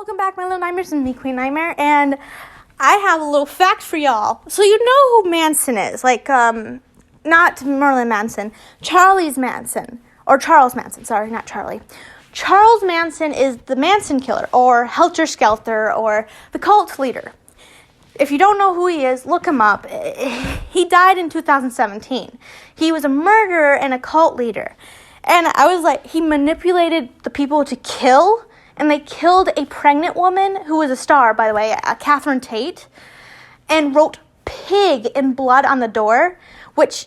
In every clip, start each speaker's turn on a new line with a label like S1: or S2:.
S1: Welcome back, my little nightmares, and me, Queen Nightmare, and I have a little fact for y'all. So you know who Manson is, not Marilyn Manson, Charles Manson, sorry, not Charlie. Charles Manson is the Manson killer, or Helter Skelter, or the cult leader. If you don't know who he is, look him up. He died in 2017. He was a murderer and a cult leader. And I was like, he manipulated the people to kill, and they killed a pregnant woman who was a star, by the way, Catherine Tate, and wrote pig in blood on the door, which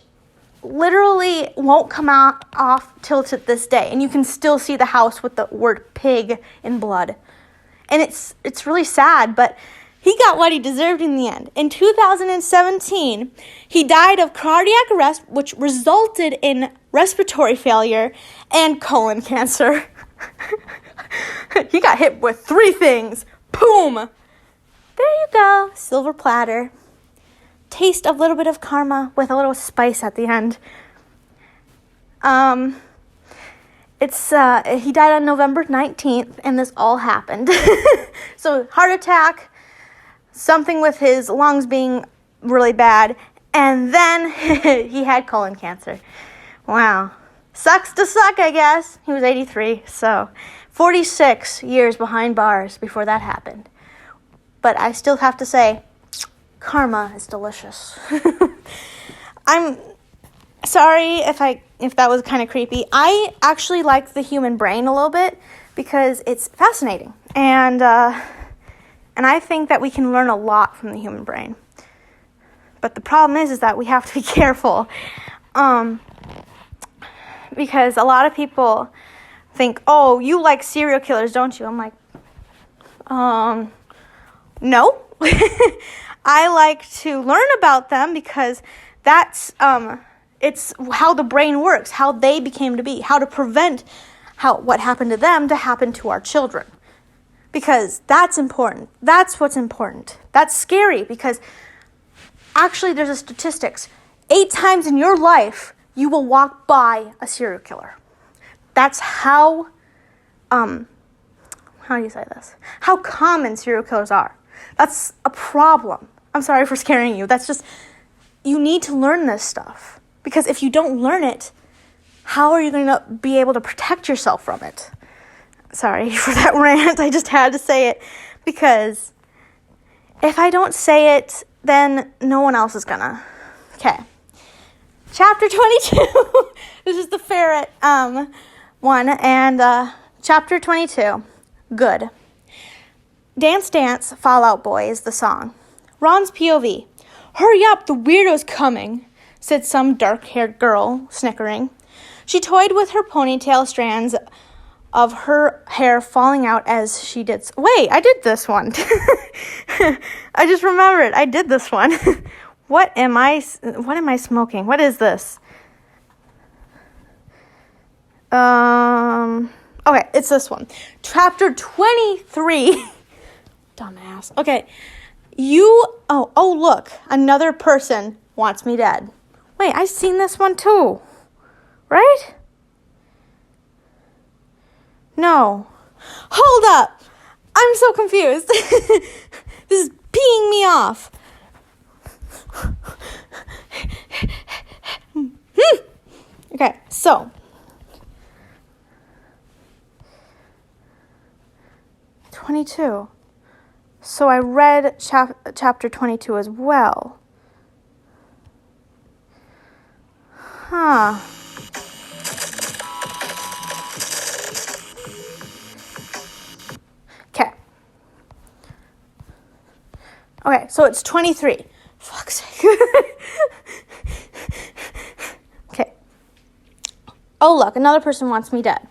S1: literally won't come off till to this day. And you can still see the house with the word pig in blood. And it's really sad, but he got what he deserved in the end. In 2017, he died of cardiac arrest, which resulted in respiratory failure and colon cancer. He got hit with 3 things. Boom! There you go. Silver platter. Taste of a little bit of karma with a little spice at the end. He died on November 19th, and this all happened. So, heart attack, something with his lungs being really bad, and then he had colon cancer. Wow. Sucks to suck, I guess. He was 83, so 46 years behind bars before that happened. But I still have to say, karma is delicious. I'm sorry if that was kind of creepy. I actually like the human brain a little bit because it's fascinating. And I think that we can learn a lot from the human brain. But the problem is that we have to be careful. Because a lot of people think, oh, you like serial killers, don't you? I'm like, no. I like to learn about them because that's, it's how the brain works, how they became to be, how to prevent what happened to them to happen to our children. Because that's important. That's what's important. That's scary because actually there's a statistics. 8 times in your life, you will walk by a serial killer. That's how do you say this? How common serial killers are. That's a problem. I'm sorry for scaring you. That's just, you need to learn this stuff. Because if you don't learn it, how are you going to be able to protect yourself from it? Sorry for that rant. I just had to say it. Because if I don't say it, then no one else is gonna. Okay. Chapter 22. This is the Ferret one. And chapter 22. Good. Dance Dance, Fall Out Boy is the song. Ron's POV. Hurry up, the weirdo's coming, said some dark-haired girl, snickering. She toyed with her ponytail strands of her hair falling out as she did. Wait, I did this one. I just remembered. I did this one. What am I smoking? What is this? Okay, it's this one. Chapter 23. Dumbass. Okay. Oh, look. Another person wants me dead. Wait, I've seen this one too. Right? No. Hold up. I'm so confused. This is peeing me off. Okay, so. 22. So I read chapter 22 as well. Huh. Okay, so it's 23. Fuck's sake. Okay. Oh, look, another person wants me dead.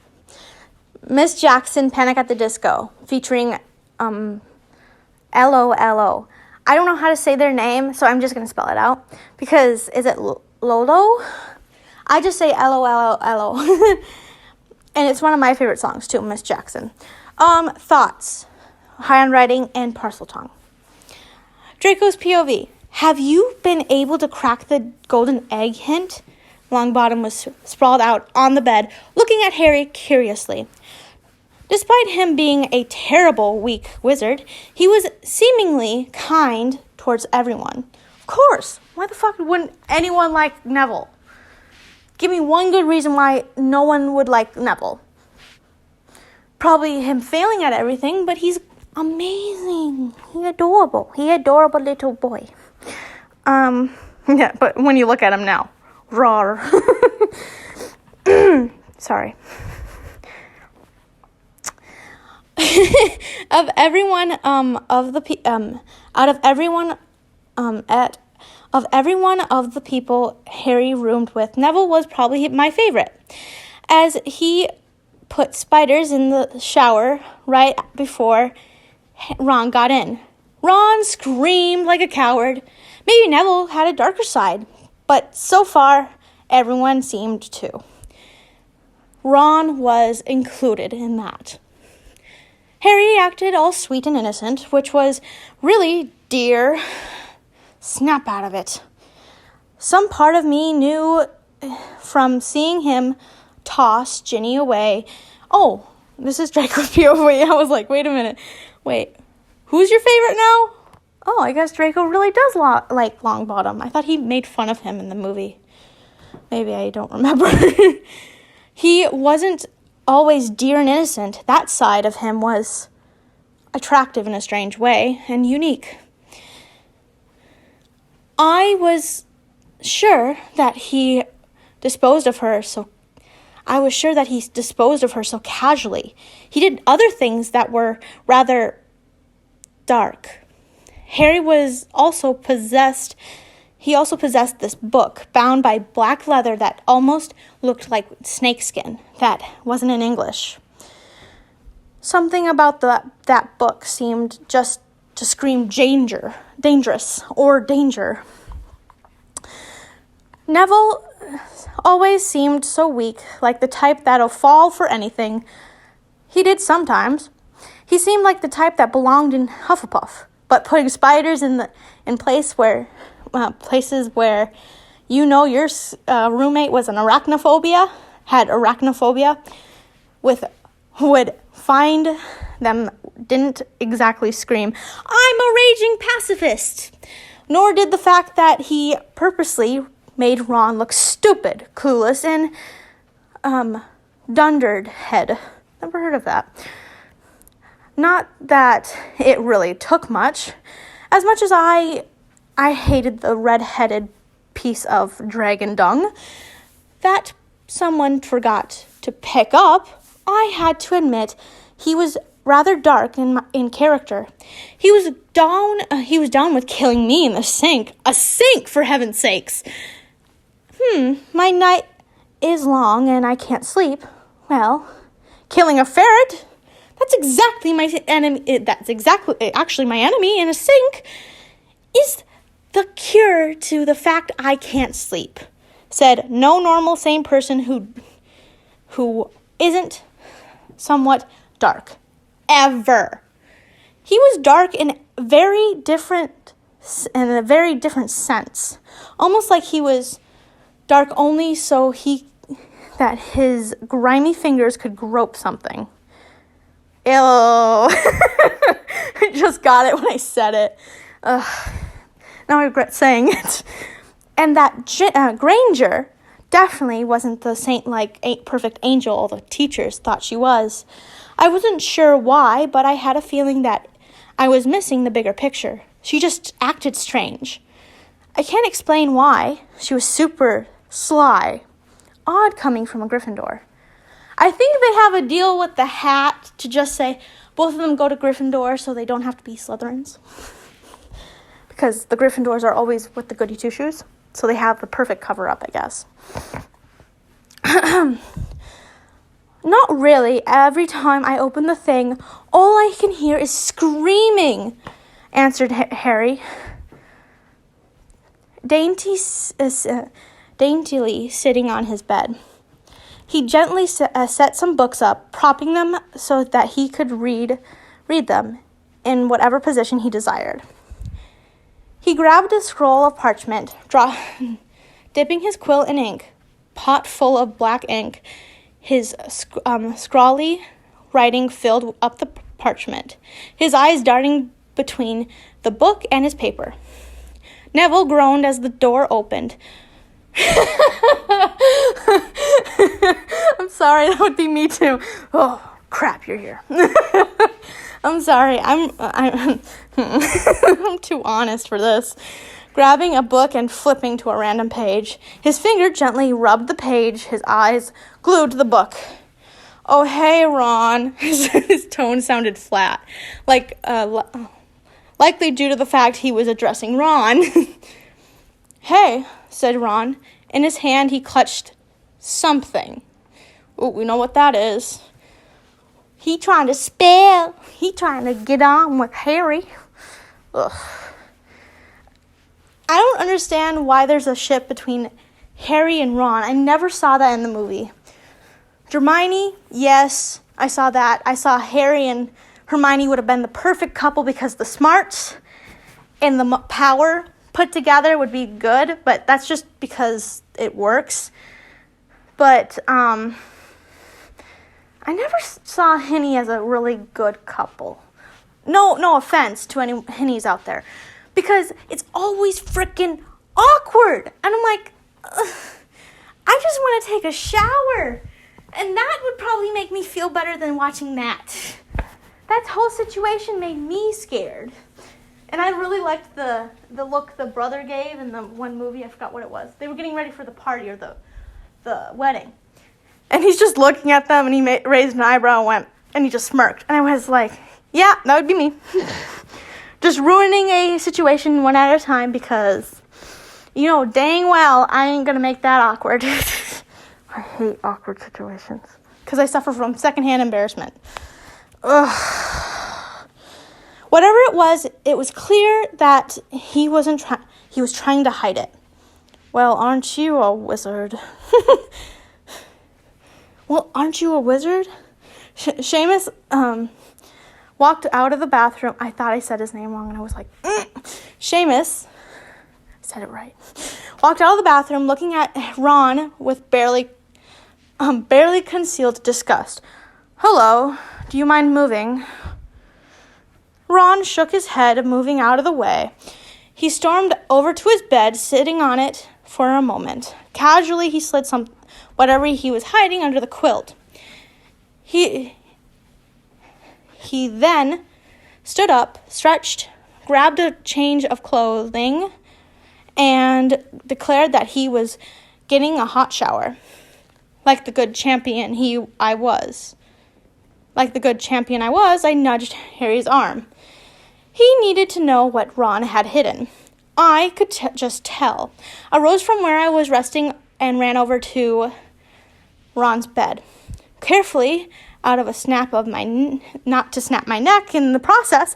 S1: Miss Jackson, Panic at the Disco, featuring L-O-L-O. I don't know how to say their name, so I'm just going to spell it out. Because, is it Lolo? I just say L-O-L-O-L-O. And it's one of my favorite songs, too, Miss Jackson. Thoughts. High on Writing and Parcel Tongue. Draco's POV. Have you been able to crack the golden egg hint? Longbottom was sprawled out on the bed, looking at Harry curiously. Despite him being a terrible, weak wizard, he was seemingly kind towards everyone. Of course, why the fuck wouldn't anyone like Neville? Give me one good reason why no one would like Neville. Probably him failing at everything, but he's amazing. He's adorable. He's an adorable little boy. Yeah, but when you look at him now, rawr. Sorry. Of everyone of the people Harry roomed with, Neville was probably my favorite, as he put spiders in the shower right before Ron got in. Ron screamed like a coward. Maybe Neville had a darker side, but so far everyone seemed to. Ron was included in that. Harry acted all sweet and innocent, which was really dear. Snap out of it. Some part of me knew from seeing him toss Ginny away. Oh, this is Draco's POV. I was like, wait a minute. Wait, who's your favorite now? Oh, I guess Draco really does like Longbottom. I thought he made fun of him in the movie. Maybe I don't remember. He wasn't always dear and innocent. That side of him was attractive in a strange way and unique. I was sure that he disposed of her so casually. He did other things that were rather dark. Harry also possessed this book bound by black leather that almost looked like snakeskin that wasn't in English. Something about that book seemed just to scream dangerous or danger. Neville always seemed so weak, like the type that'll fall for anything. He did sometimes. He seemed like the type that belonged in Hufflepuff, but putting spiders in places where you know your roommate had arachnophobia, would find them didn't exactly scream, "I'm a raging pacifist," nor did the fact that he purposely made Ron look stupid, clueless, and dunderhead. Never heard of that. Not that it really took much. As much as I hated the red-headed piece of dragon dung that someone forgot to pick up, I had to admit he was rather dark in character. He was down with killing me in the sink. A sink, for heaven's sakes. My night is long and I can't sleep. Well, killing a ferret, that's exactly my enemy. That's actually my enemy in a sink. Is the cure to the fact I can't sleep, said no normal sane person who isn't somewhat dark. Ever. He was dark in a very different sense. Almost like he was dark only so that his grimy fingers could grope something. Ew. I just got it when I said it. Now I regret saying it. And that Granger definitely wasn't the saint-like perfect angel all the teachers thought she was. I wasn't sure why, but I had a feeling that I was missing the bigger picture. She just acted strange. I can't explain why. She was super sly. Odd coming from a Gryffindor. I think they have a deal with the hat to just say both of them go to Gryffindor so they don't have to be Slytherins. Because the Gryffindors are always with the goody two-shoes. So they have the perfect cover-up, I guess. Not really. Every time I open the thing, all I can hear is screaming, answered Harry, daintily sitting on his bed. He gently set some books up, propping them so that he could read them in whatever position he desired. He grabbed a scroll of parchment, dipping his quill in ink, pot full of black ink, his scrawly writing filled up the parchment, his eyes darting between the book and his paper. Neville groaned as the door opened. I'm sorry, that would be me too. Oh, crap, you're here. I'm sorry, I'm I'm too honest for this. Grabbing a book and flipping to a random page, his finger gently rubbed the page, his eyes glued to the book. Oh, hey, Ron. His tone sounded flat, likely due to the fact he was addressing Ron. Hey, said Ron. In his hand, he clutched something. Oh, we know what that is. He trying to spell. He trying to get on with Harry. Ugh. I don't understand why there's a ship between Harry and Ron. I never saw that in the movie. Hermione, yes, I saw that. I saw Harry and Hermione would have been the perfect couple because the smarts and the power put together would be good, but that's just because it works. But I never saw Henny as a really good couple. No offense to any Hennies out there, because it's always freaking awkward. And I'm like, I just want to take a shower. And that would probably make me feel better than watching that. That whole situation made me scared. And I really liked the look the brother gave in the one movie. I forgot what it was. They were getting ready for the party or the wedding. And he's just looking at them, and he raised an eyebrow and he just smirked. And I was like, yeah, that would be me. Just ruining a situation one at a time because, you know, dang well, I ain't going to make that awkward. I hate awkward situations because I suffer from secondhand embarrassment. Ugh. Whatever it was clear that he was trying to hide it. Well, aren't you a wizard? Well, aren't you a wizard? Seamus walked out of the bathroom. I thought I said his name wrong, and I was like, Seamus. I said it right. Walked out of the bathroom, looking at Ron with barely concealed disgust. Hello, do you mind moving? Ron shook his head, moving out of the way. He stormed over to his bed, sitting on it for a moment. Casually, he slid whatever he was hiding under the quilt. He then stood up, stretched, grabbed a change of clothing, and declared that he was getting a hot shower. Like the good champion I was, I nudged Harry's arm. He needed to know what Ron had hidden. I could just tell. I rose from where I was resting and ran over to Ron's bed. Carefully, out of a snap of not to snap my neck in the process,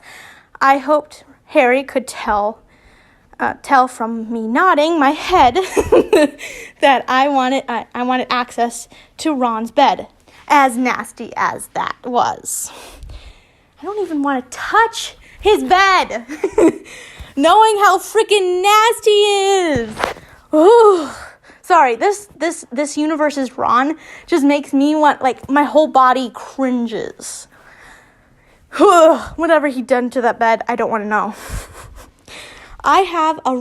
S1: I hoped Harry could tell from me nodding my head that I wanted access to Ron's bed, as nasty as that was. I don't even want to touch his bed, knowing how freaking nasty he is. Ooh. Sorry, this universe's Ron just makes me want, like, my whole body cringes. Whatever he done to that bed, I don't want to know. I have a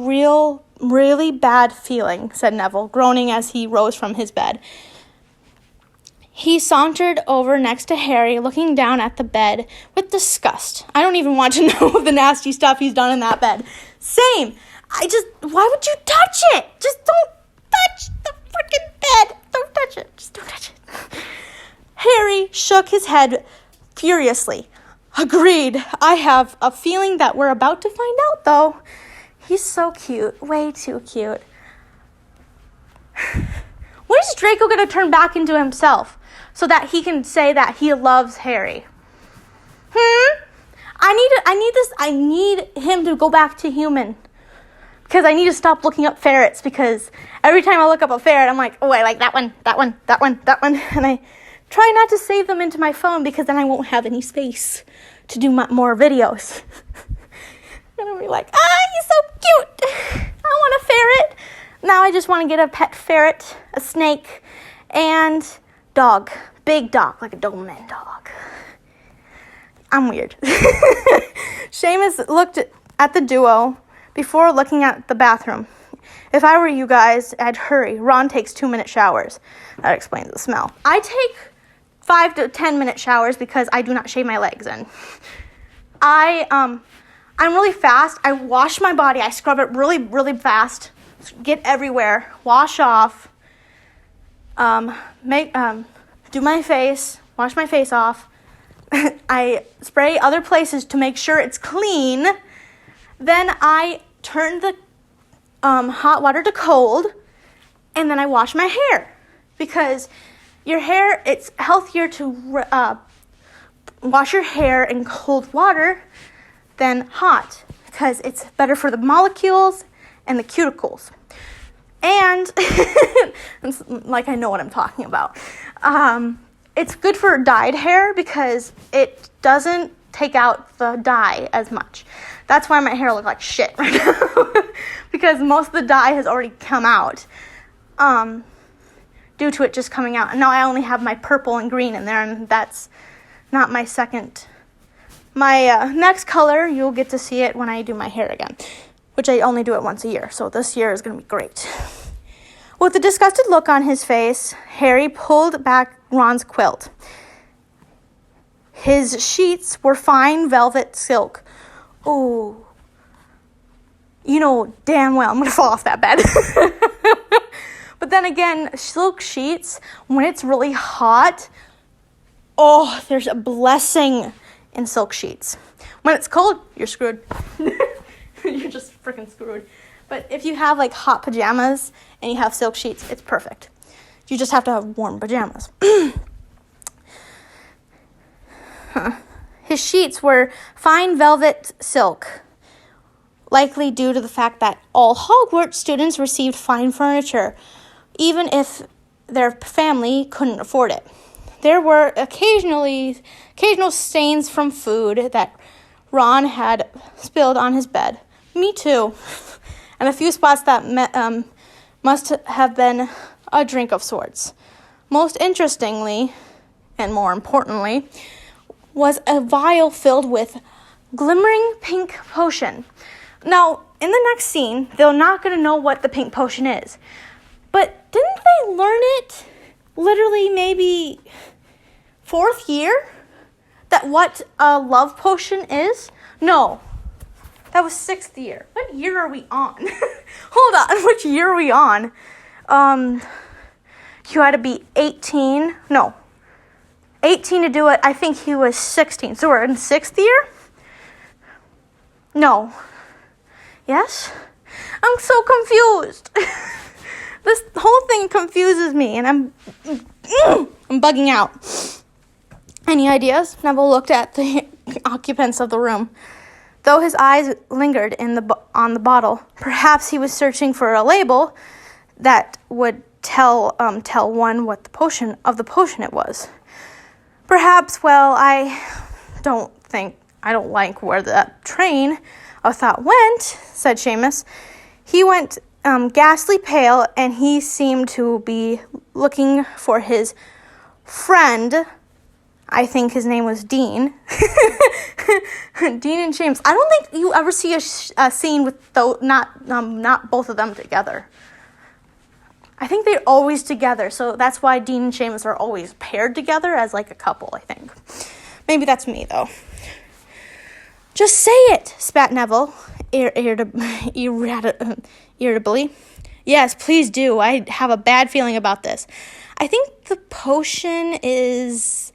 S1: really bad feeling, said Neville, groaning as he rose from his bed. He sauntered over next to Harry, looking down at the bed with disgust. I don't even want to know the nasty stuff he's done in that bed. Same. Why would you touch it? Just don't touch the freaking bed. Don't touch it. Just don't touch it. Harry shook his head furiously. Agreed. I have a feeling that we're about to find out, though. He's so cute. Way too cute. When is Draco going to turn back into himself so that he can say that he loves Harry? I need him to go back to human. Because I need to stop looking up ferrets, because every time I look up a ferret, I'm like, oh, I like that one. And I try not to save them into my phone, because then I won't have any space to do more videos. And I'll be like, he's so cute. I want a ferret. Now I just want to get a pet ferret, a snake, and dog. Big dog, like a Doberman dog. I'm weird. Seamus looked at the duo before looking at the bathroom. If I were you guys, I'd hurry. Ron takes 2-minute showers. That explains the smell. I take 5 to 10-minute showers because I do not shave my legs in. I'm really fast. I wash my body. I scrub it really, really fast. Get everywhere. Wash off. Do my face. Wash my face off. I spray other places to make sure it's clean. Then I turn the hot water to cold, and then I wash my hair, because your hair, it's healthier to wash your hair in cold water than hot, because it's better for the molecules and the cuticles. And like, I know what I'm talking about. It's good for dyed hair because it doesn't take out the dye as much. That's why my hair looks like shit right now, because most of the dye has already come out due to it just coming out. And now I only have my purple and green in there, and that's not my second. My next color, you'll get to see it when I do my hair again, which I only do it once a year, so this year is going to be great. With a disgusted look on his face, Harry pulled back Ron's quilt. His sheets were fine velvet silk. Ooh. You know damn well I'm going to fall off that bed. But then again, silk sheets, when it's really hot, oh, there's a blessing in silk sheets. When it's cold, you're screwed. You're just freaking screwed. But if you have like hot pajamas and you have silk sheets, it's perfect. You just have to have warm pajamas. His sheets were fine velvet silk, likely due to the fact that all Hogwarts students received fine furniture, even if their family couldn't afford it. There were occasional stains from food that Ron had spilled on his bed. Me too. And a few spots that must have been a drink of sorts. Most interestingly, and more importantly, was a vial filled with glimmering pink potion. Now, in the next scene, they're not going to know what the pink potion is. But didn't they learn it literally maybe 4th year? That what a love potion is? No. That was 6th year. What year are we on? Hold on. Which year are we on? You had to be 18. No. 18 to do it. I think he was 16. So we're in 6th year? No. Yes? I'm so confused. This whole thing confuses me, and I'm bugging out. Any ideas? Neville looked at the occupants of the room. Though his eyes lingered on the bottle, perhaps he was searching for a label that would tell one what the potion it was. Perhaps, well, I don't like where that train of thought went, said Seamus. He went ghastly pale, and he seemed to be looking for his friend. I think his name was Dean. Dean and James. I don't think you ever see a scene with not both of them together. I think they're always together, so that's why Dean and Seamus are always paired together as like a couple, I think. Maybe that's me, though. Just say it, spat Neville, irritably. Yes, please do. I have a bad feeling about this. I think the potion is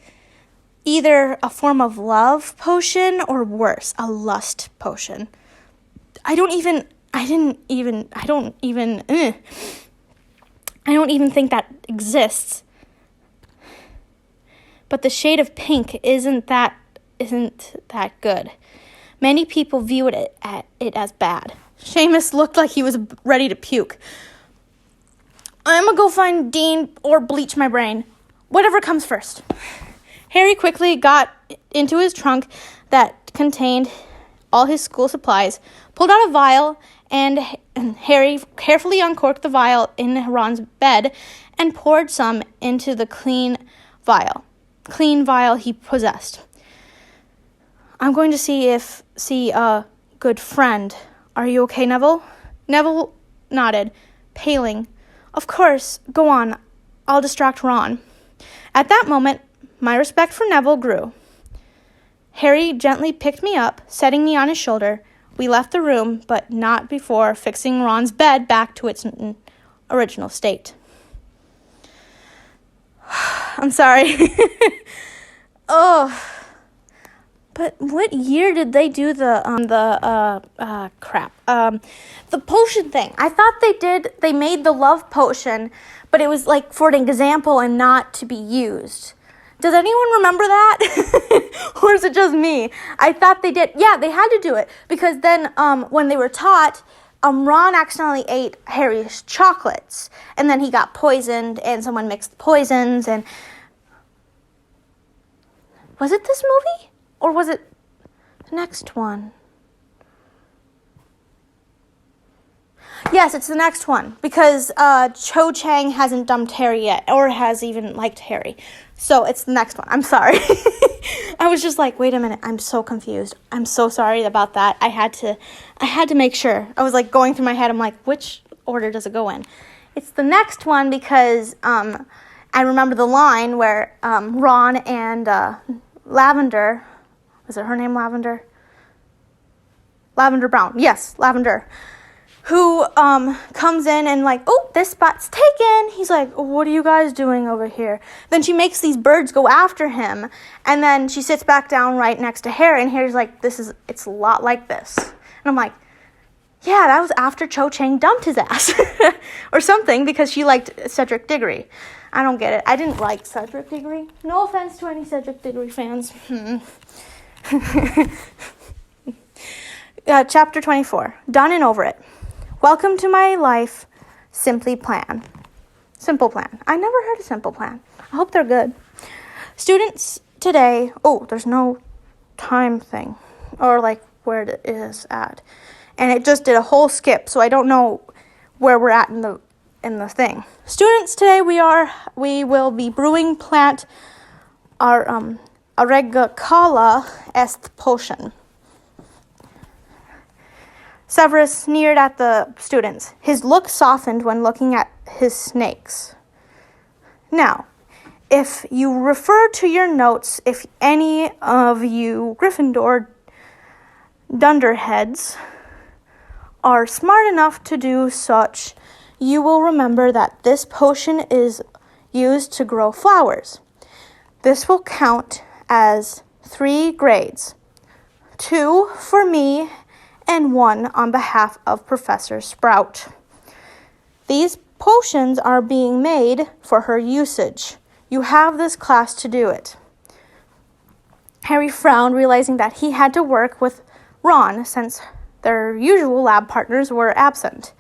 S1: either a form of love potion or worse, a lust potion. I don't even think that exists. But the shade of pink isn't that good. Many people view it as bad. Seamus looked like he was ready to puke. I'm gonna go find Dean or bleach my brain. Whatever comes first. Harry quickly got into his trunk that contained all his school supplies, pulled out a vial, and Harry carefully uncorked the vial in Ron's bed and poured some into the clean vial he possessed. I'm going to see a good friend. Are you okay, Neville? Neville nodded, paling. Of course, go on. I'll distract Ron. At that moment, my respect for Neville grew. Harry gently picked me up, setting me on his shoulder. We left the room, but not before fixing Ron's bed back to its original state. I'm sorry. Oh, but what year did they do the potion thing? I thought they made the love potion, but it was like for an example and not to be used. Does anyone remember that? Or is it just me? I thought they did. Yeah, they had to do it because then when they were taught, Ron accidentally ate Harry's chocolates, and then he got poisoned, and someone mixed poisons, and... Was it this movie? Or was it the next one? Yes, it's the next one, because Cho Chang hasn't dumped Harry yet, or has even liked Harry. So it's the next one. I'm sorry. I was just like, wait a minute, I'm so confused. I'm so sorry about that. I had to make sure. I was like going through my head, I'm like, which order does it go in? It's the next one because I remember the line where Ron and Lavender, was it her name Lavender? Lavender Brown, yes, Lavender, who comes in and like, oh, this spot's taken. He's like, what are you guys doing over here? Then she makes these birds go after him, and then she sits back down right next to Harry, and Harry's like, it's a lot like this. And I'm like, yeah, that was after Cho Chang dumped his ass. Or something, because she liked Cedric Diggory. I don't get it. I didn't like Cedric Diggory. No offense to any Cedric Diggory fans. Chapter 24. Done and over it. Welcome to my life, Simple Plan. Simple Plan. I never heard of Simple Plan. I hope they're good. Students today... Oh, there's no time thing. Or like where it is at. And it just did a whole skip, so I don't know where we're at in the thing. Students, today we will be brewing plant our Aregacala est potion. Severus sneered at the students. His look softened when looking at his snakes. Now, if you refer to your notes, if any of you Gryffindor dunderheads are smart enough to do such, you will remember that this potion is used to grow flowers. This will count as 3 grades. 2 for me and 1 on behalf of Professor Sprout. These potions are being made for her usage. You have this class to do it. Harry frowned, realizing that he had to work with Ron since their usual lab partners were absent.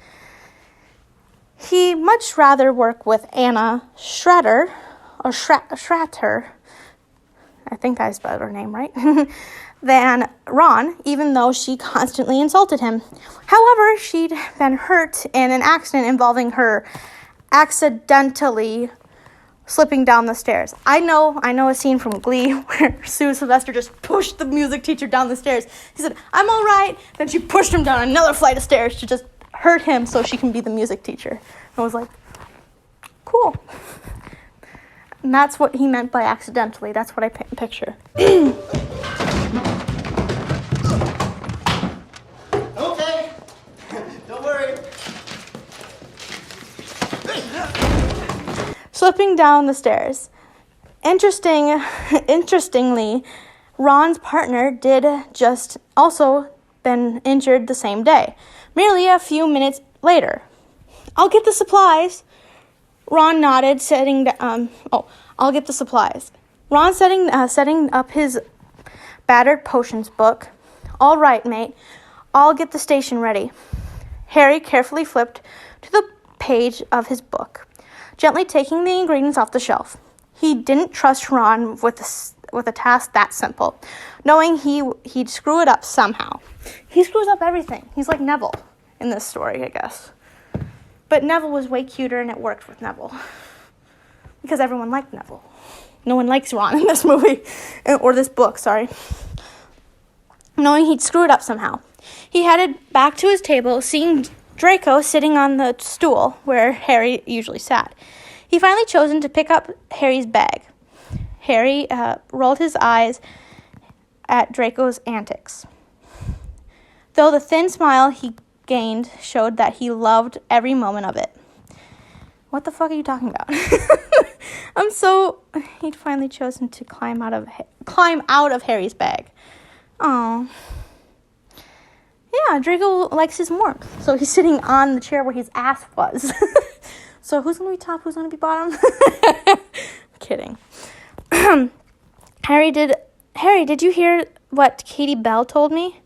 S1: He much rather work with Anna Schratter, I think I spelled her name right, than Ron, even though she constantly insulted him. However, she'd been hurt in an accident involving her accidentally slipping down the stairs. I know a scene from Glee where Sue Sylvester just pushed the music teacher down the stairs. He said, I'm all right. Then she pushed him down another flight of stairs to just hurt him so she can be the music teacher. I was like, cool. And that's what he meant by accidentally. That's what I picture.
S2: Okay. Don't worry.
S1: Slipping down the stairs. Interestingly, Ron's partner did just also been injured the same day, merely a few minutes later. I'll get the supplies. Ron nodded, I'll get the supplies. Ron setting up his battered potions book. All right, mate. I'll get the station ready. Harry carefully flipped to the page of his book, gently taking the ingredients off the shelf. He didn't trust Ron with a task that simple, knowing he'd screw it up somehow. He screws up everything. He's like Neville in this story, I guess. But Neville was way cuter, and it worked with Neville. Because everyone liked Neville. No one likes Ron in this movie. Or this book, sorry. knowing he'd screw it up somehow. He headed back to his table, seeing Draco sitting on the stool where Harry usually sat. He finally chosen to pick up Harry's bag. Harry rolled his eyes at Draco's antics, though the thin smile he gained showed that he loved every moment of it. What the fuck are you talking about? He'd finally chosen to climb out of Harry's bag. Oh. Yeah, Draco likes his warmth. So he's sitting on the chair where his ass was. So who's going to be top, who's going to be bottom? Kidding. Harry, did you hear what Katie Bell told me?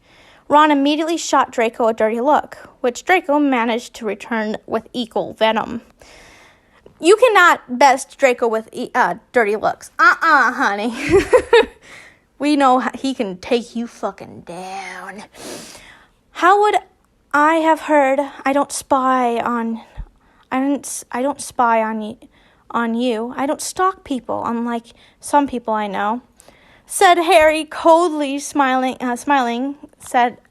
S1: Ron immediately shot Draco a dirty look, which Draco managed to return with equal venom. You cannot best Draco with dirty looks. Honey. We know he can take you fucking down. How would I have heard? I don't spy on you. I don't stalk people, unlike some people I know, said Harry coldly, smiling.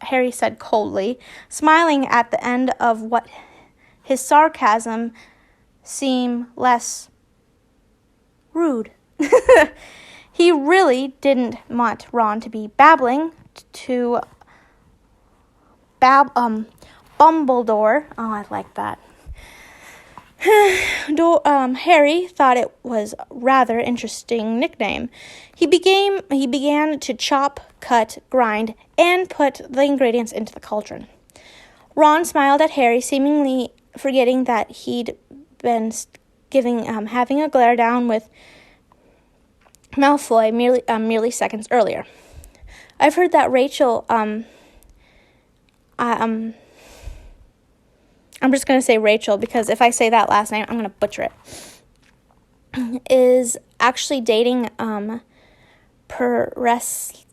S1: Harry said coldly, smiling at the end of what his sarcasm seemed less rude. He really didn't want Ron to be babbling to Bumbledore. Oh, I like that. Harry thought it was a rather interesting nickname. He began to chop, cut, grind, and put the ingredients into the cauldron. Ron smiled at Harry, seemingly forgetting that he'd been having a glare down with Malfoy merely seconds earlier. I've heard that Rachel, I'm just going to say Rachel because if I say that last name, I'm going to butcher it, is actually dating Peressa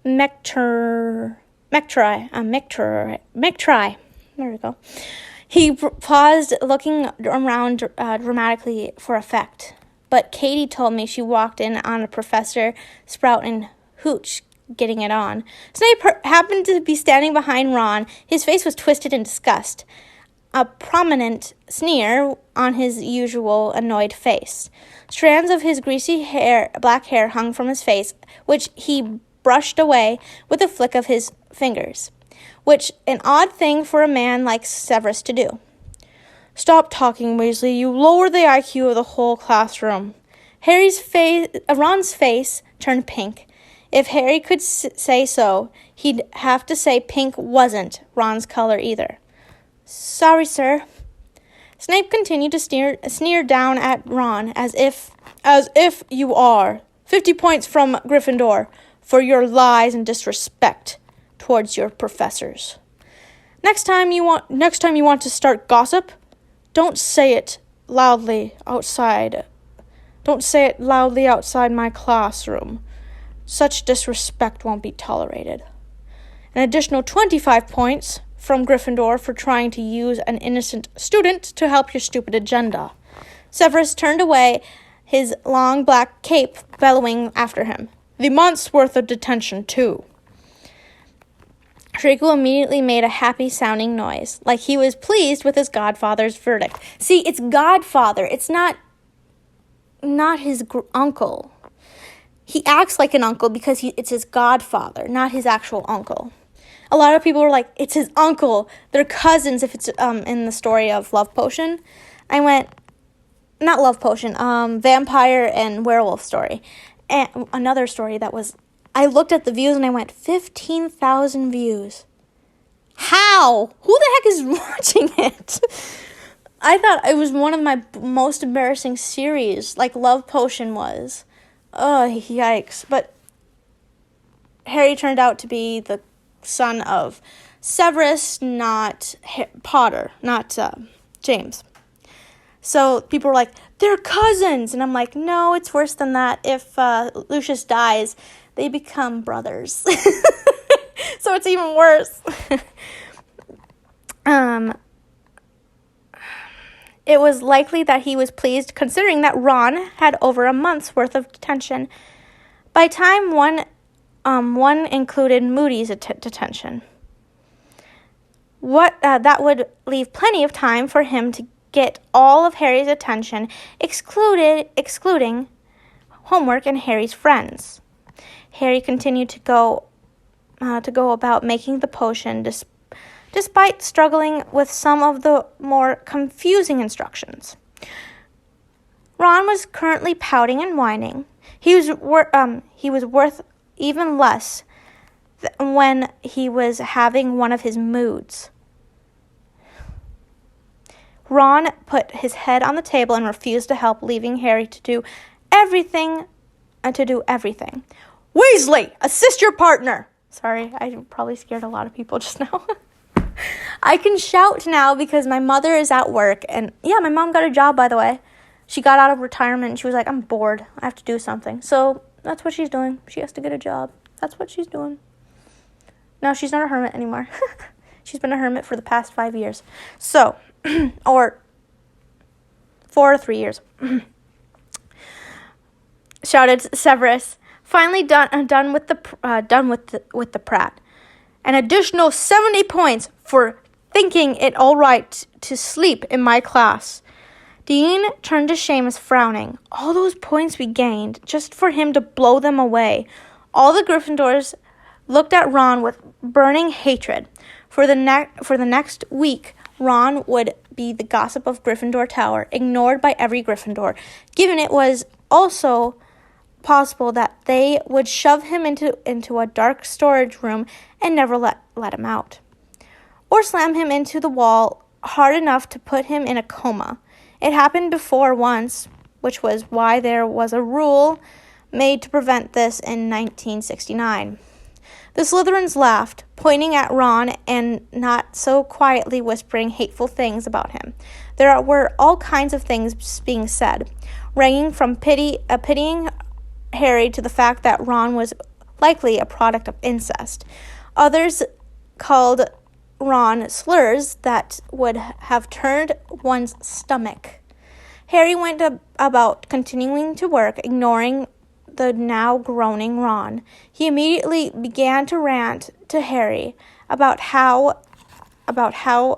S1: Mectry. There we go. He paused, looking around dramatically for effect. But Katie told me she walked in on a Professor Sprout and Hooch getting it on. Snape happened to be standing behind Ron. His face was twisted in disgust, a prominent sneer on his usual annoyed face. Strands of his greasy black hair hung from his face, which he brushed away with a flick of his fingers, which an odd thing for a man like Severus to do. Stop talking, Weasley. You lower the IQ of the whole classroom. Ron's face turned pink. If Harry could say so, he'd have to say pink wasn't Ron's color either. Sorry, sir. Snape continued to sneer down at Ron as if you are 50 points from Gryffindor for your lies and disrespect towards your professors. Next time you want to start gossip, don't say it loudly outside. Don't say it loudly outside my classroom. Such disrespect won't be tolerated. An additional 25 points from Gryffindor for trying to use an innocent student to help your stupid agenda. Severus turned away, his long black cape bellowing after him. The month's worth of detention, too. Draco immediately made a happy-sounding noise, like he was pleased with his godfather's verdict. See, it's godfather. It's not his uncle. He acts like an uncle because it's his godfather, not his actual uncle. A lot of people are like, it's his uncle. They're cousins if it's in the story of Love Potion. I went, not Love Potion, Vampire and Werewolf story. And another story that was, I looked at the views and I went, 15,000 views. How? Who the heck is watching it? I thought it was one of my most embarrassing series, like Love Potion was. Oh, yikes. But Harry turned out to be the son of Severus, not Potter, not James. So people were like, they're cousins. And I'm like, no, it's worse than that. If Lucius dies, they become brothers. So it's even worse. It was likely that he was pleased, considering that Ron had over a month's worth of detention. By time one included Moody's detention. That would leave plenty of time for him to get all of Harry's attention, excluding homework and Harry's friends. Harry continued to go about making the potion, despite struggling with some of the more confusing instructions. Ron was currently pouting and whining. He was worth even less when he was having one of his moods. Ron put his head on the table and refused to help, leaving Harry to do everything. Weasley, assist your partner! Sorry, I probably scared a lot of people just now. I can shout now because my mother is at work. And yeah, my mom got a job, by the way. She got out of retirement and she was like, I'm bored. I have to do something. So that's what she's doing. She has to get a job. That's what she's doing. No, she's not a hermit anymore. She's been a hermit for the past 5 years. So, or 4 or 3 years. Shouted Severus. Finally done with the prat. An additional 70 points for thinking it all right to sleep in my class. Dean turned to Seamus, frowning. All those points we gained, just for him to blow them away. All the Gryffindors looked at Ron with burning hatred. For the next week, Ron would be the gossip of Gryffindor Tower, ignored by every Gryffindor, given it was also possible that they would shove him into a dark storage room and never let him out, or slam him into the wall hard enough to put him in a coma. It happened before once, which was why there was a rule made to prevent this in 1969. The Slytherins laughed, pointing at Ron and not so quietly whispering hateful things about him. There were all kinds of things being said, ranging from pitying Harry to the fact that Ron was likely a product of incest. Others called Ron slurs that would have turned one's stomach. Harry went about continuing to work, ignoring the now groaning Ron. He immediately began to rant to Harry about how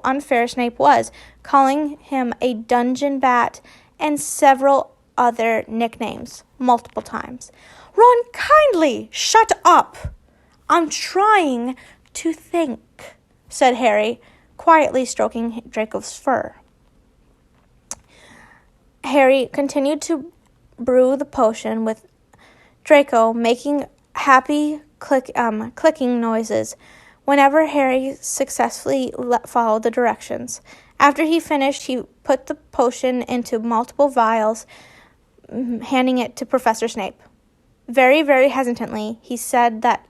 S1: unfair Snape was, calling him a dungeon bat and several other nicknames multiple times. Ron, kindly shut up. I'm trying to think, said Harry, quietly stroking Draco's fur. Harry continued to brew the potion with Draco, making happy clicking noises whenever Harry successfully followed the directions. After he finished, he put the potion into multiple vials, handing it to Professor Snape. Very, very hesitantly, he said that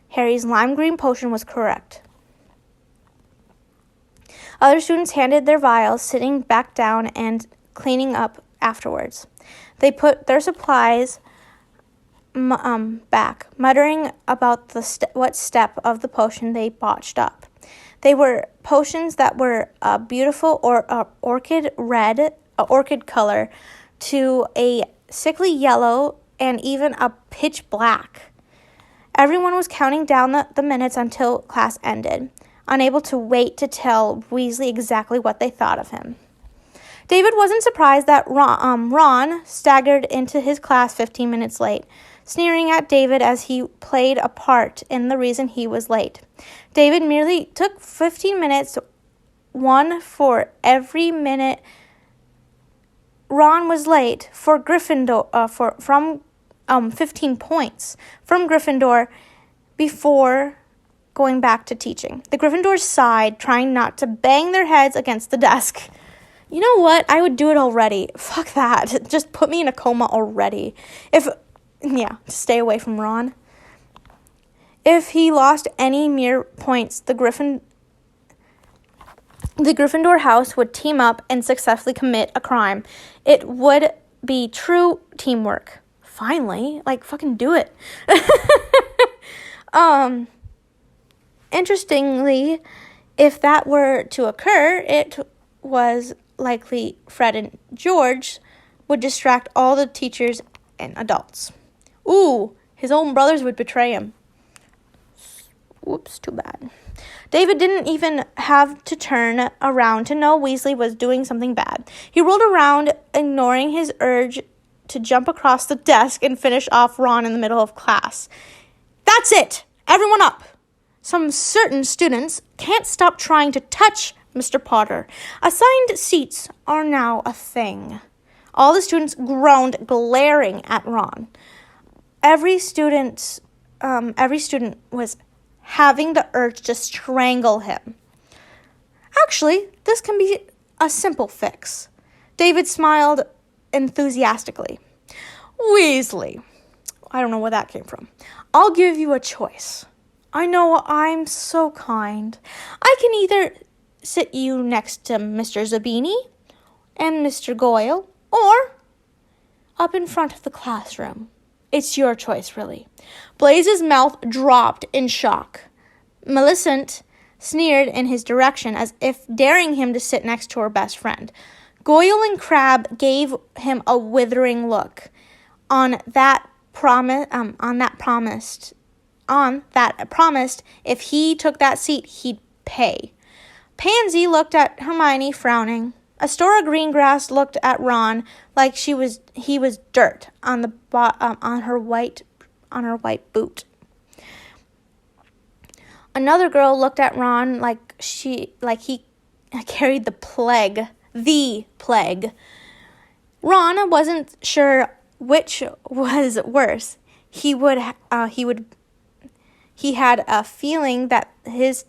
S1: Harry's lime green potion was correct. Other students handed their vials, sitting back down and cleaning up afterwards. They put their supplies back, muttering about what step of the potion they botched up. They were potions that were beautiful orchid color to a sickly yellow and even a pitch black. Everyone was counting down the minutes until class ended, unable to wait to tell Weasley exactly what they thought of him. David wasn't surprised that Ron staggered into his class 15 minutes late, sneering at David as he played a part in the reason he was late. David merely took 15 minutes, one for every minute Ron was late for Gryffindor, from 15 points from Gryffindor before going back to teaching. The Gryffindors sighed, trying not to bang their heads against the desk. You know what? I would do it already. Fuck that. Just put me in a coma already. Stay away from Ron. If he lost any mere points, the Gryffindor house would team up and successfully commit a crime. It would be true teamwork. Finally, fucking do it. Interestingly, if that were to occur, it was likely Fred and George, would distract all the teachers and adults. Ooh, his own brothers would betray him. Whoops, too bad. David didn't even have to turn around to know Weasley was doing something bad. He rolled around, ignoring his urge to jump across the desk and finish off Ron in the middle of class. That's it! Everyone up! Some certain students can't stop trying to touch Mr. Potter. Assigned seats are now a thing. All the students groaned, glaring at Ron. Every student was having the urge to strangle him. Actually, this can be a simple fix. David smiled enthusiastically. Weasley. I don't know where that came from. I'll give you a choice. I know I'm so kind. I can either sit you next to Mr. Zabini and Mr. Goyle, or up in front of the classroom. It's your choice, really. Blaze's mouth dropped in shock. Millicent sneered in his direction as if daring him to sit next to her best friend. Goyle and Crabbe gave him a withering look. On that promised if he took that seat, he'd pay. Pansy looked at Hermione, frowning. Astora Greengrass looked at Ron like he was dirt on her white boot. Another girl looked at Ron like he carried the plague. The plague. Ron wasn't sure which was worse. He had a feeling that this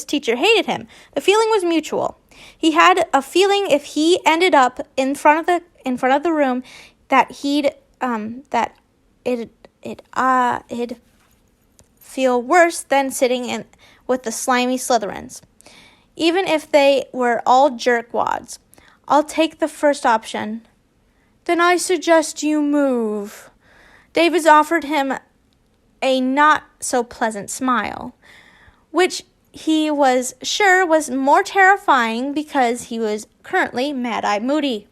S1: teacher hated him. The feeling was mutual. He had a feeling if he ended up in front of the room that it'd feel worse than sitting with the slimy Slytherins, even if they were all jerkwads. I'll take the first option. Then I suggest you move. Davis offered him a not-so-pleasant smile, which he was sure was more terrifying because he was currently Mad-Eye Moody.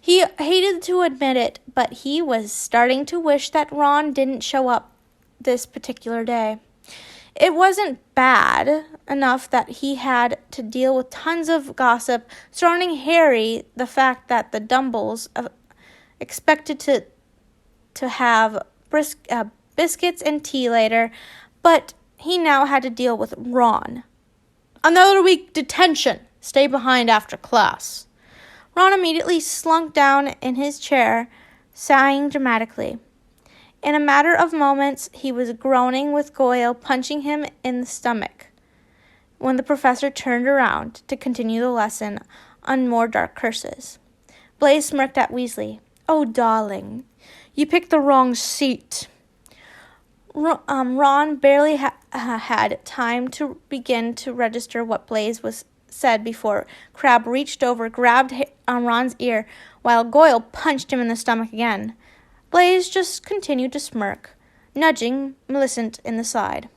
S1: He hated to admit it, but he was starting to wish that Ron didn't show up this particular day. It wasn't bad enough that he had to deal with tons of gossip surrounding Harry, the fact that the Dumbles expected to have biscuits and tea later, but he now had to deal with Ron. Another week detention. Stay behind after class. Ron immediately slunk down in his chair, sighing dramatically. In a matter of moments, he was groaning with Goyle punching him in the stomach when the professor turned around to continue the lesson on more dark curses. Blaze smirked at Weasley. Oh, darling, you picked the wrong seat. Ron barely had time to begin to register what Blaze was said before Crabbe reached over, grabbed on Ron's ear, while Goyle punched him in the stomach again. Blaze just continued to smirk, nudging Millicent in the side.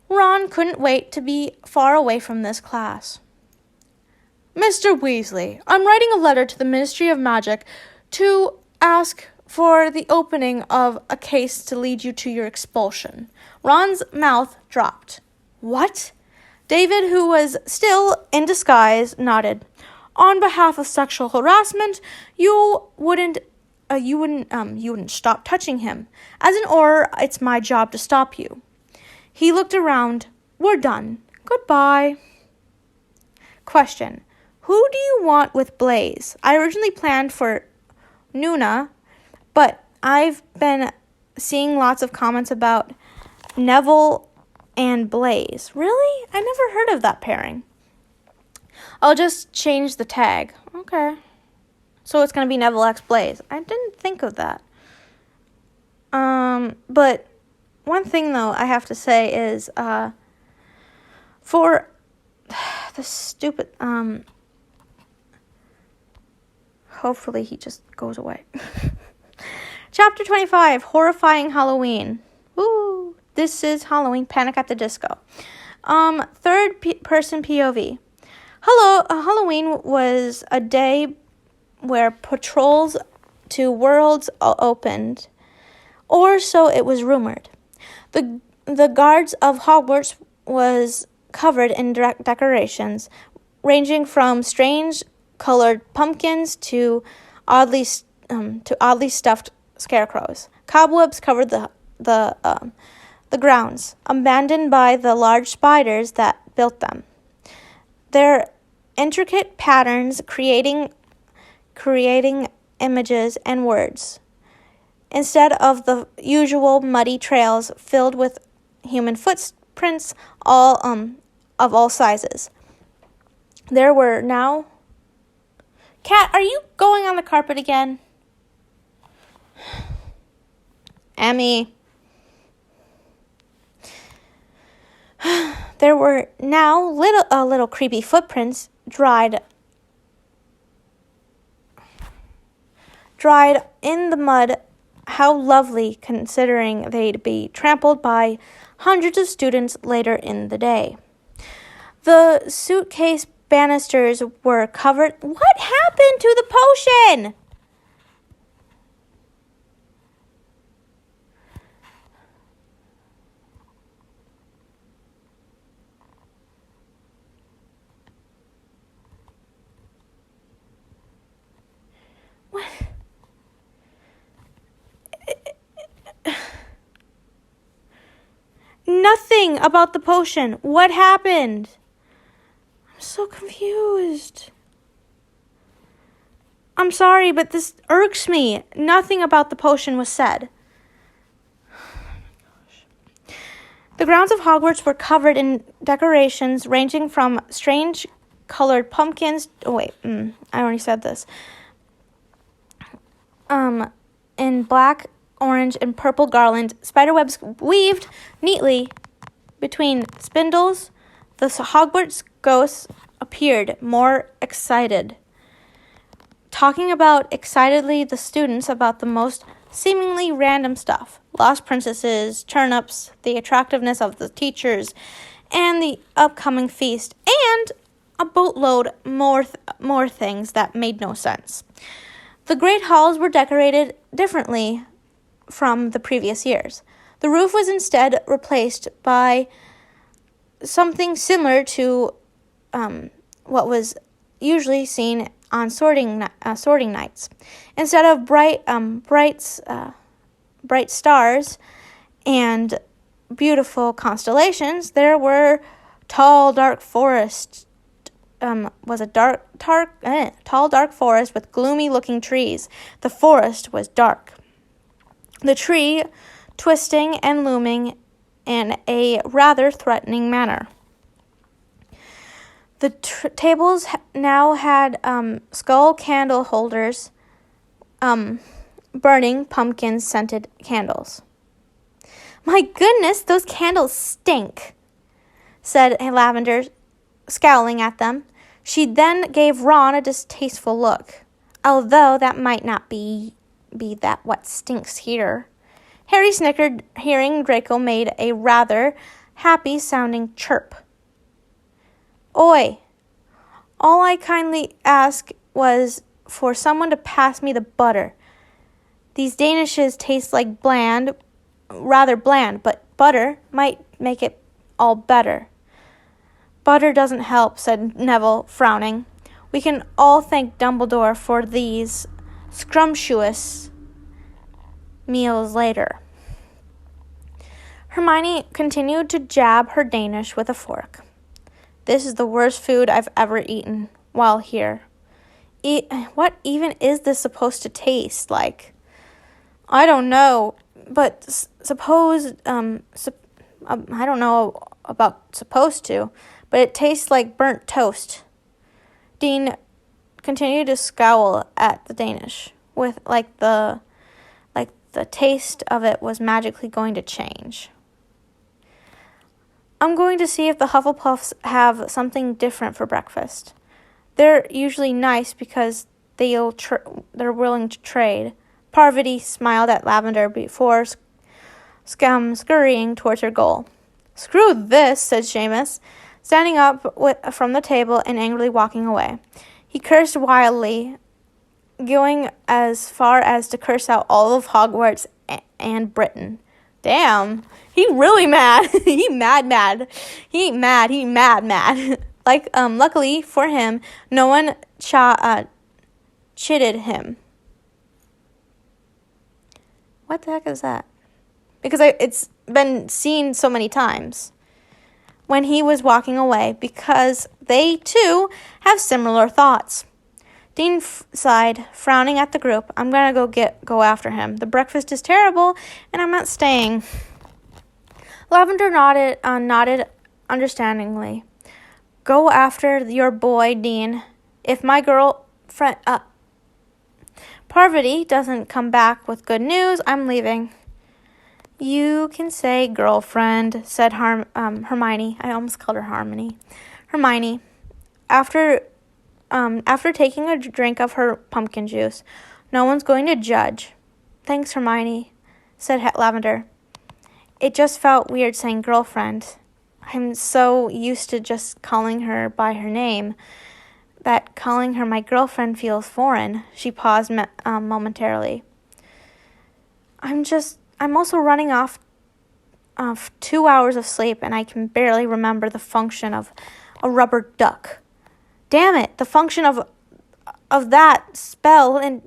S1: Ron couldn't wait to be far away from this class. Mr. Weasley, I'm writing a letter to the Ministry of Magic to ask for the opening of a case to lead you to your expulsion. Ron's mouth dropped. What? David, who was still in disguise, nodded. On behalf of sexual harassment, you wouldn't stop touching him. As an Auror, it's my job to stop you. He looked around. We're done. Goodbye. Question. Who do you want with Blaze? I originally planned for Nuna, but I've been seeing lots of comments about Neville and Blaze. Really? I never heard of that pairing. I'll just change the tag. Okay. So it's going to be Neville x Blaze. I didn't think of that. But one thing, though, I have to say is, for the stupid, hopefully he just goes away. Chapter 25, Horrifying Halloween. Woo! This is Halloween, Panic at the Disco. Third person POV. Halloween was a day where patrols to worlds opened, or so it was rumored. The guards of Hogwarts was covered in decorations, ranging from strange colored pumpkins to oddly stuffed scarecrows. Cobwebs covered the grounds, abandoned by the large spiders that built them. Their intricate patterns creating images and words, instead of the usual muddy trails filled with human footprints of all sizes. There were now... Cat, are you going on the carpet again? Emmy. There were now little creepy footprints dried in the mud. How lovely, considering they'd be trampled by hundreds of students later in the day. The suitcase banisters were covered. What happened to the potion? What? Nothing about the potion. What happened? I'm so confused. I'm sorry, but this irks me. Nothing about the potion was said. The grounds of Hogwarts were covered in decorations ranging from strange colored pumpkins. Oh, wait, I already said this. In black, orange, and purple garland, spiderwebs weaved neatly between spindles. The Hogwarts ghosts appeared more excited, talking about excitedly the students about the most seemingly random stuff. Lost princesses, turnips, the attractiveness of the teachers, and the upcoming feast, and a boatload more things that made no sense. The great halls were decorated differently from the previous years. The roof was instead replaced by something similar to what was usually seen on sorting nights. Instead of bright stars and beautiful constellations, there were tall, dark forests. Tall, dark forest with gloomy-looking trees. The forest was dark. The tree twisting and looming in a rather threatening manner. The tables now had skull candle holders, burning pumpkin-scented candles. "My goodness, those candles stink," said Lavender, scowling at them. She then gave Ron a distasteful look, although that might not be that what stinks here. Harry snickered, hearing Draco made a rather happy-sounding chirp. "Oi, all I kindly asked was for someone to pass me the butter. These danishes taste like rather bland, but butter might make it all better." "Butter doesn't help," said Neville, frowning. "We can all thank Dumbledore for these scrumptious meals later." Hermione continued to jab her Danish with a fork. "This is the worst food I've ever eaten while here. What even is this supposed to taste like?" "I don't know, but suppose, I don't know about supposed to, but it tastes like burnt toast." Dean continued to scowl at the Danish, with like the taste of it was magically going to change. "I'm going to see if the Hufflepuffs have something different for breakfast. They're usually nice because they're willing to trade." Parvati smiled at Lavender before scurrying towards her goal. "Screw this," said Seamus, standing up from the table and angrily walking away. He cursed wildly, going as far as to curse out all of Hogwarts and Britain. Damn, he really mad. He mad. He ain't mad. He mad. Luckily for him, no one chided him. What the heck is that? Because it's been seen so many times. When he was walking away, because they too have similar thoughts. Dean sighed, frowning at the group. I'm gonna go after him. The breakfast is terrible, and I'm not staying. Lavender nodded understandingly. Go after your boy, Dean. If my girlfriend Parvati doesn't come back with good news, I'm leaving. You can say girlfriend, said Hermione. I almost called her Harmony. Hermione, after taking a drink of her pumpkin juice. No one's going to judge. Thanks, Hermione, said Lavender. It just felt weird saying girlfriend. I'm so used to just calling her by her name that calling her my girlfriend feels foreign. She paused momentarily. I'm also running off 2 hours of sleep, and I can barely remember the function of a rubber duck. Damn it, the function of that spell in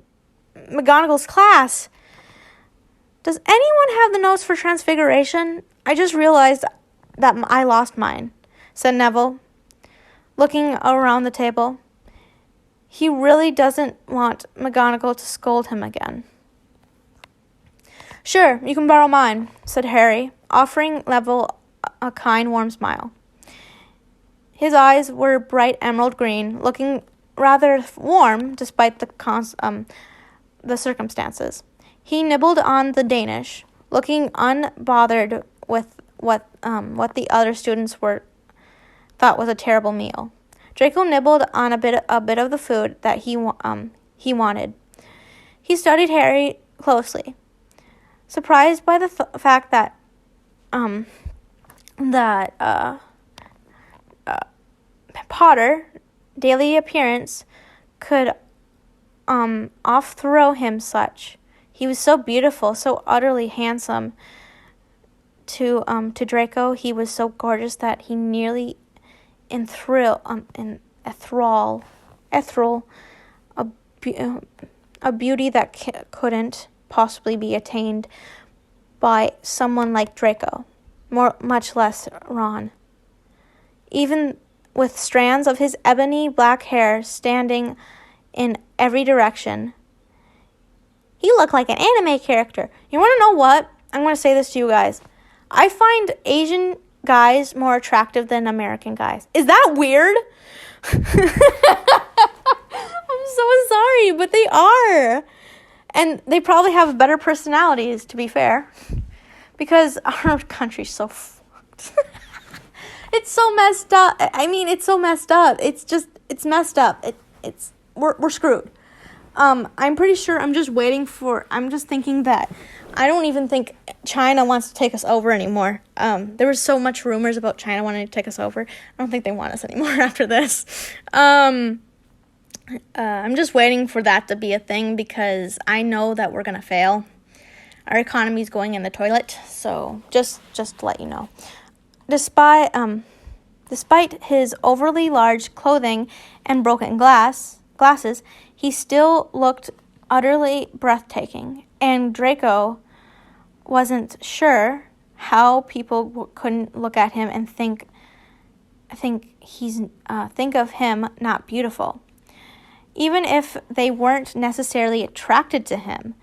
S1: McGonagall's class. Does anyone have the notes for Transfiguration? I just realized that I lost mine, said Neville, looking around the table. He really doesn't want McGonagall to scold him again. Sure, you can borrow mine, said Harry, offering Neville a kind, warm smile. His eyes were bright emerald green, looking rather warm despite the circumstances. He nibbled on the Danish, looking unbothered with what the other students thought was a terrible meal. Draco nibbled on a bit of the food that he wanted. He studied Harry closely, surprised by the fact that Potter, daily appearance, could off-throw him such. He was so beautiful, so utterly handsome. To Draco, he was so gorgeous that he nearly ethereal, a beauty that couldn't possibly be attained by someone like Draco, much less Ron. Even with strands of his ebony black hair standing in every direction, he looked like an anime character. You want to know what? I'm going to say this to you guys. I find Asian guys more attractive than American guys. Is that weird? I'm so sorry, but they are. And they probably have better personalities, to be fair. Because our country's so fucked. It's so messed up. I mean, it's so messed up. It's messed up. We're screwed. I'm pretty sure I'm just thinking that I don't even think China wants to take us over anymore. There was so much rumors about China wanting to take us over. I don't think they want us anymore after this. I'm just waiting for that to be a thing because I know that we're going to fail. Our economy's going in the toilet, so just to let you know. Despite his overly large clothing and broken glasses, he still looked utterly breathtaking, and Draco wasn't sure how people couldn't look at him and think of him not beautiful, even if they weren't necessarily attracted to him.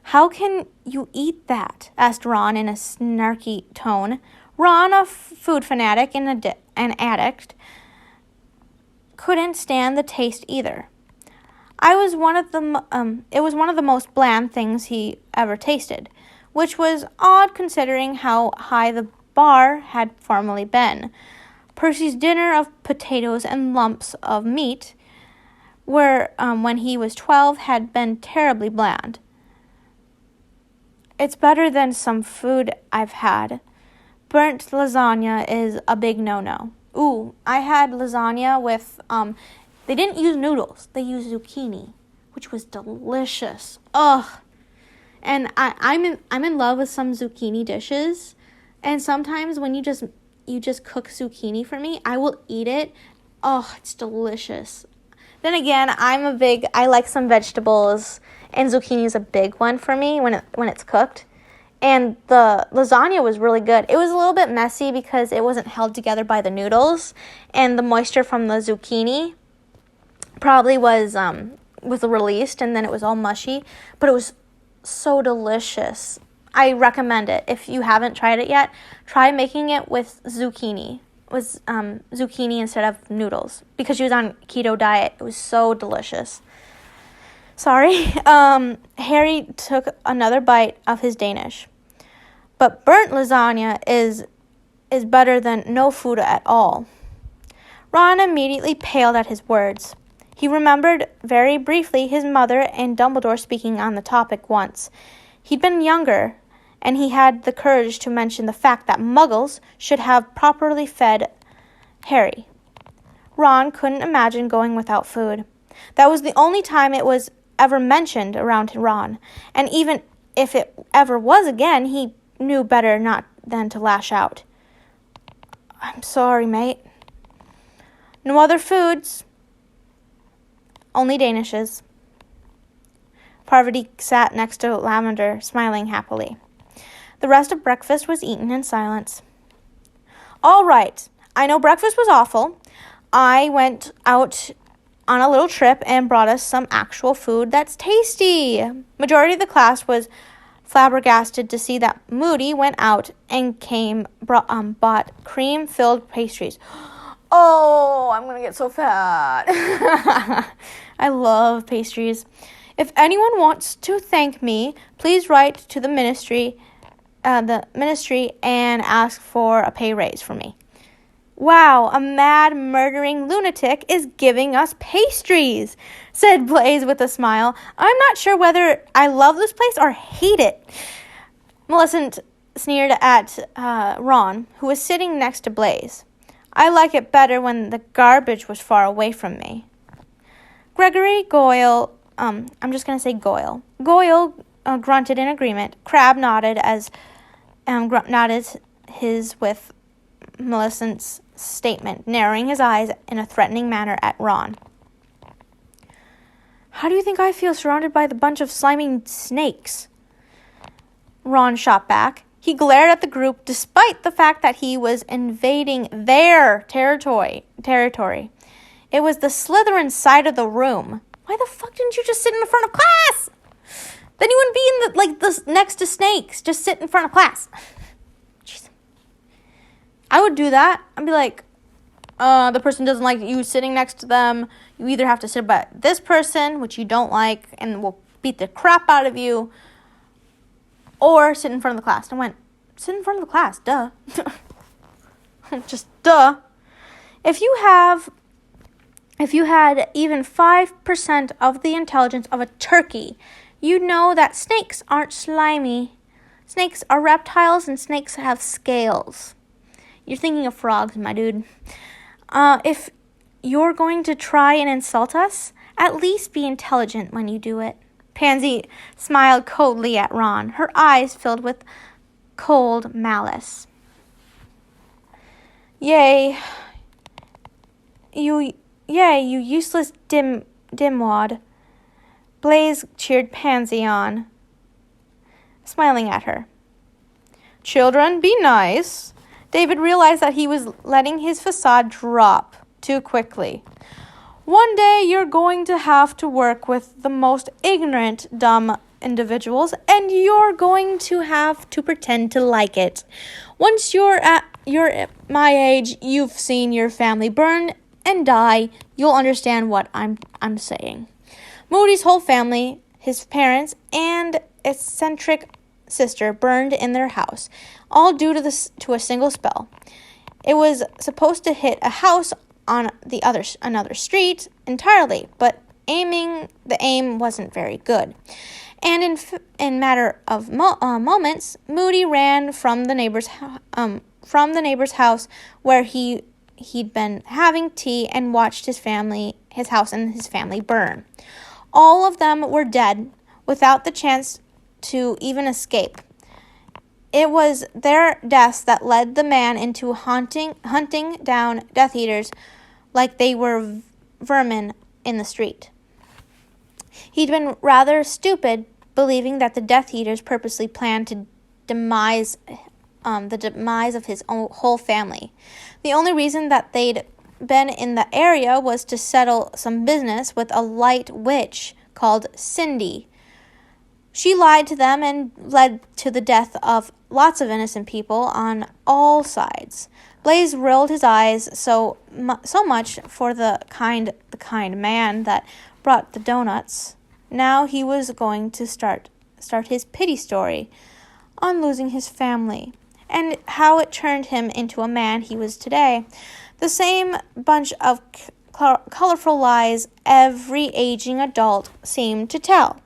S1: How can you eat that? Asked Ron in a snarky tone. Ron, a food fanatic and an addict, couldn't stand the taste either. It was one of the most bland things he ever tasted, which was odd considering how high the bar had formerly been. Percy's dinner of potatoes and lumps of meat, when he was 12, had been terribly bland. It's better than some food I've had. Burnt lasagna is a big no-no. Ooh, I had lasagna with, they didn't use noodles. They used zucchini, which was delicious. Ugh. And I'm in love with some zucchini dishes. And sometimes when you just cook zucchini for me, I will eat it. Oh, it's delicious. Then again, I like some vegetables, and zucchini is a big one for me when it's cooked. And the lasagna was really good. It was a little bit messy because it wasn't held together by the noodles, and the moisture from the zucchini probably was released, and then it was all mushy. But it was so delicious. I recommend it. If you haven't tried it yet, try making it with zucchini. It was zucchini instead of noodles because she was on keto diet. It was so delicious. Sorry. Harry took another bite of his Danish. But burnt lasagna is better than no food at all. Ron immediately paled at his words. He remembered very briefly his mother and Dumbledore speaking on the topic once. He'd been younger, and he had the courage to mention the fact that Muggles should have properly fed Harry. Ron couldn't imagine going without food. That was the only time it was ever mentioned around Ron, and even if it ever was again, he knew better not than to lash out. I'm sorry, mate. No other foods. Only Danishes. Parvati sat next to Lavender, smiling happily. The rest of breakfast was eaten in silence. All right, I know breakfast was awful. I went out on a little trip and brought us some actual food that's tasty. Majority of the class was flabbergasted to see that Moody went out and bought cream-filled pastries. Oh, I'm going to get so fat. I love pastries. If anyone wants to thank me, please write to the ministry and ask for a pay raise for me. Wow, a mad, murdering lunatic is giving us pastries, said Blaze with a smile. I'm not sure whether I love this place or hate it. Millicent sneered at Ron, who was sitting next to Blaze. I like it better when the garbage was far away from me. Gregory Goyle, I'm just going to say Goyle. Goyle grunted in agreement. Crabbe nodded his with Millicent's statement, narrowing his eyes in a threatening manner at Ron. How do you think I feel surrounded by the bunch of slimy snakes? Ron shot back. He glared at the group despite the fact that he was invading their territory. It was the Slytherin side of the room. Why the fuck didn't you just sit in the front of class? Then you wouldn't be in the next to snakes. Just sit in front of class. Jeez. I would do that. I'd be like, the person doesn't like you sitting next to them. You either have to sit by this person, which you don't like, and will beat the crap out of you, or sit in front of the class. And I went, sit in front of the class, duh. Just duh. If you had even 5% of the intelligence of a turkey, you'd know that snakes aren't slimy. Snakes are reptiles, and snakes have scales. You're thinking of frogs, my dude. If you're going to try and insult us, at least be intelligent when you do it. Pansy smiled coldly at Ron, her eyes filled with cold malice. Yay, you useless dimwad. Blaze cheered Pansy on, smiling at her. Children, be nice. David realized that he was letting his facade drop too quickly. One day you're going to have to work with the most ignorant, dumb individuals, and you're going to have to pretend to like it. Once you're at my age, you've seen your family burn and die, you'll understand what I'm saying. Moody's whole family, his parents, and eccentric sister burned in their house, all due to a single spell. It was supposed to hit a house on another street entirely, but the aim wasn't very good. And in matter of moments, Moody ran from the neighbor's house where he he'd been having tea and watched his house and his family burn. All of them were dead, without the chance to even escape. It was their deaths that led the man into hunting down Death Eaters like they were vermin in the street. He'd been rather stupid, believing that the Death Eaters purposely planned to demise of his whole family. The only reason that they'd been in the area was to settle some business with a light witch called Cindy. She lied to them and led to the death of lots of innocent people on all sides. Blaze rolled his eyes so much for the kind man that brought the donuts. Now he was going to start his pity story on losing his family and how it turned him into a man he was today. The same bunch of colorful lies every aging adult seemed to tell,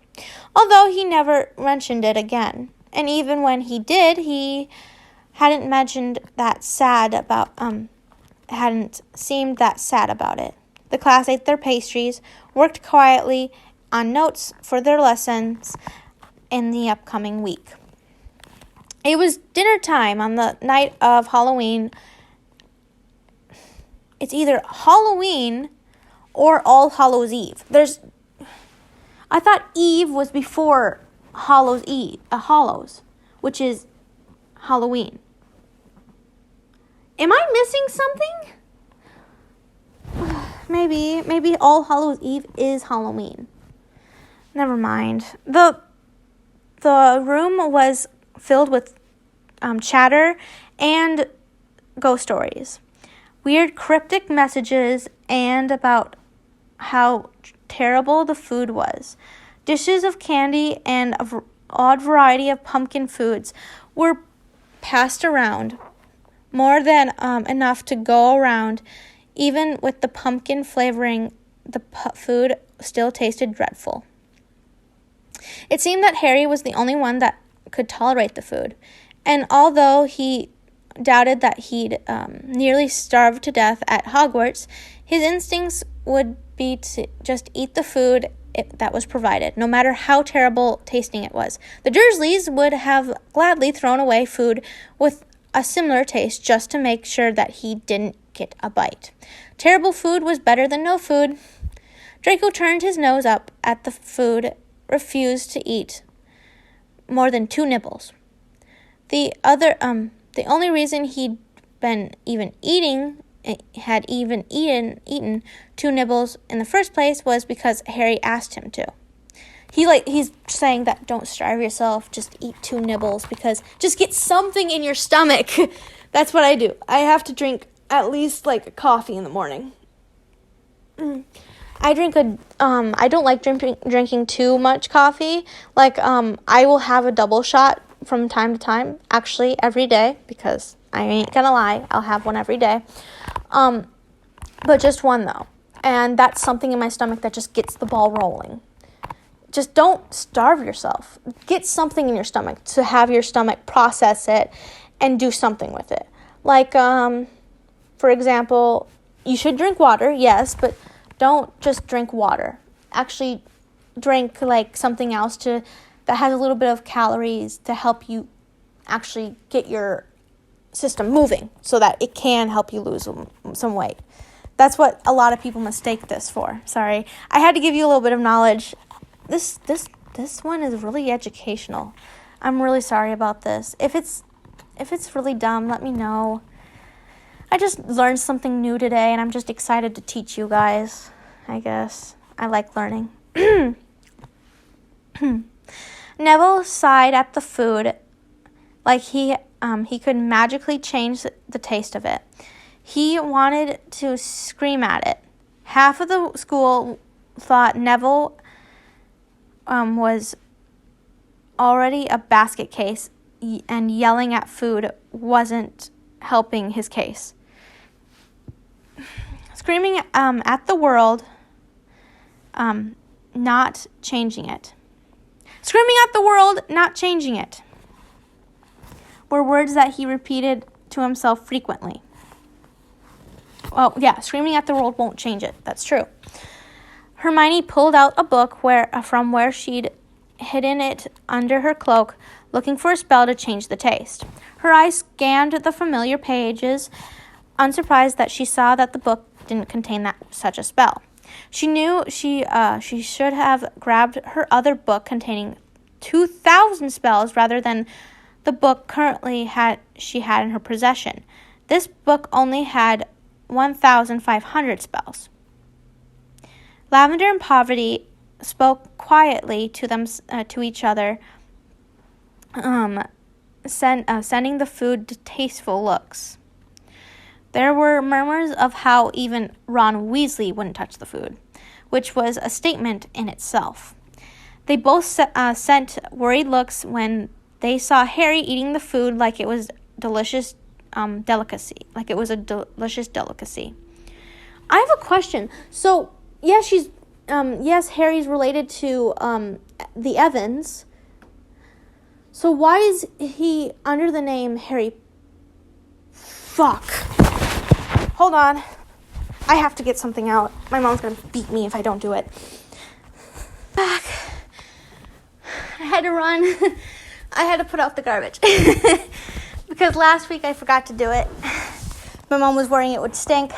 S1: although he never mentioned it again. And even when he did, he hadn't seemed that sad about it. The class ate their pastries, worked quietly on notes for their lessons in the upcoming week. It was dinner time on the night of Halloween. It's either Halloween or All Hallows Eve. I thought Eve was before Hallows, which is Halloween. Am I missing something? Maybe All Hallows Eve is Halloween. Never mind. The room was filled with chatter and ghost stories, weird cryptic messages, and about how terrible the food was. Dishes of candy and an odd variety of pumpkin foods were passed around, more than enough to go around. Even with the pumpkin flavoring, the food still tasted dreadful. It seemed that Harry was the only one that could tolerate the food, and although he doubted that he'd nearly starved to death at Hogwarts, his instincts would be to just eat the food that was provided, no matter how terrible tasting it was. The Dursleys would have gladly thrown away food with a similar taste just to make sure that he didn't get a bite. Terrible food was better than no food. Draco turned his nose up at the food, refused to eat more than 2 nibbles. The only reason he'd had eaten 2 nibbles in the first place was because Harry asked him to. He's saying that don't starve yourself, just eat 2 nibbles, because just get something in your stomach. That's what I do. I have to drink at least a coffee in the morning. I don't like drinking too much coffee. I will have a double shot from time to time, actually every day, because I ain't gonna lie, I'll have one every day. But just one though. And that's something in my stomach that just gets the ball rolling. Just don't starve yourself. Get something in your stomach to have your stomach process it and do something with it. For example, you should drink water, yes, but don't just drink water. Actually, drink something else that has a little bit of calories to help you actually get your system moving so that it can help you lose some weight. That's what a lot of people mistake this for. Sorry. I had to give you a little bit of knowledge. This one is really educational. I'm really sorry about this. If it's really dumb, let me know. I just learned something new today, and I'm just excited to teach you guys, I guess. I like learning. Neville sighed at the food like he could magically change the taste of it. He wanted to scream at it. Half of the school thought Neville was already a basket case, and yelling at food wasn't helping his case. Screaming at the world, not changing it. Screaming at the world, not changing it, were words that he repeated to himself frequently. Oh, yeah, screaming at the world won't change it. That's true. Hermione pulled out a book from where she'd hidden it under her cloak, looking for a spell to change the taste. Her eyes scanned the familiar pages, unsurprised that she saw that the book didn't contain such a spell. She knew she should have grabbed her other book containing 2,000 spells rather than the book she had in her possession. This book only had 1,500 spells. Lavender and Poverty spoke quietly to each other, sending the food distasteful looks. There were murmurs of how even Ron Weasley wouldn't touch the food, which was a statement in itself. They both sent worried looks when they saw Harry eating the food like it was delicious delicacy. Like it was a delicious delicacy. I have a question. So, yes, Harry's related to the Evans. So why is he under the name Harry? Fuck. Hold on. I have to get something out. My mom's gonna beat me if I don't do it. Back. I had to run. I had to put out the garbage. Because last week I forgot to do it. My mom was worrying it would stink.